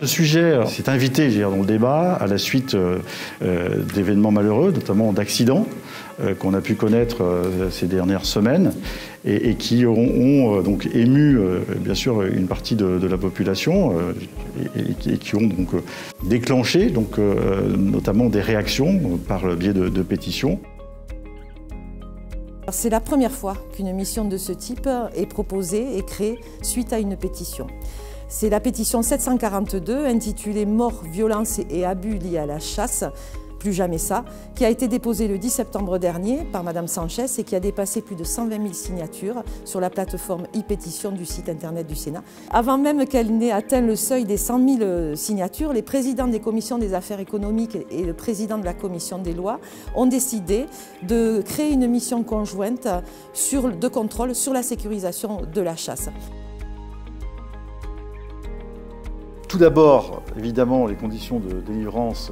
Le sujet s'est invité dans le débat à la suite d'événements malheureux, notamment d'accidents qu'on a pu connaître ces dernières semaines et qui ont donc ému bien sûr une partie de la population et qui ont donc déclenché notamment des réactions par le biais de pétitions. C'est la première fois qu'une mission de ce type est proposée et créée suite à une pétition. C'est la pétition 742 intitulée « Mort, violence et abus liés à la chasse ». Plus jamais ça, qui a été déposée le 10 septembre dernier par Madame Sanchez et qui a dépassé plus de 120 000 signatures sur la plateforme e-pétition du site internet du Sénat. Avant même qu'elle n'ait atteint le seuil des 100 000 signatures, les présidents des commissions des affaires économiques et le président de la commission des lois ont décidé de créer une mission conjointe de contrôle sur la sécurisation de la chasse. Tout d'abord, évidemment, les conditions de délivrance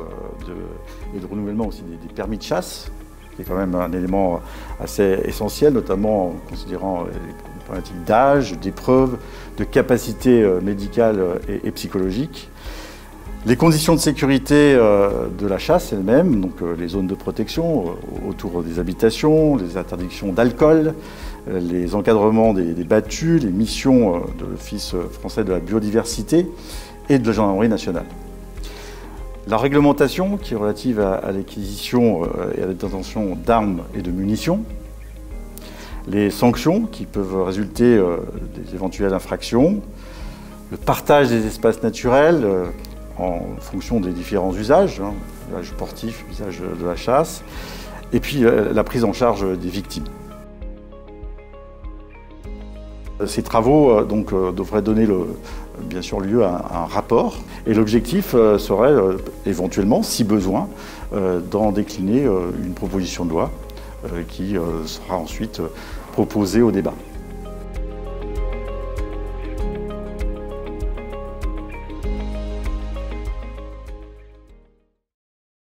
et de renouvellement aussi des permis de chasse, qui est quand même un élément assez essentiel, notamment en considérant les problématiques d'âge, d'épreuves, de capacité médicale et psychologique. Les conditions de sécurité de la chasse elles-mêmes, donc les zones de protection autour des habitations, les interdictions d'alcool, les encadrements des battues, les missions de l'Office français de la biodiversité, et de la gendarmerie nationale. La réglementation qui est relative à l'acquisition et à la détention d'armes et de munitions, les sanctions qui peuvent résulter des éventuelles infractions, le partage des espaces naturels en fonction des différents usages, usage sportif, usage de la chasse, et puis la prise en charge des victimes. Ces travaux devraient donner bien sûr lieu à un rapport et l'objectif serait éventuellement, si besoin, d'en décliner une proposition de loi qui sera ensuite proposée au débat.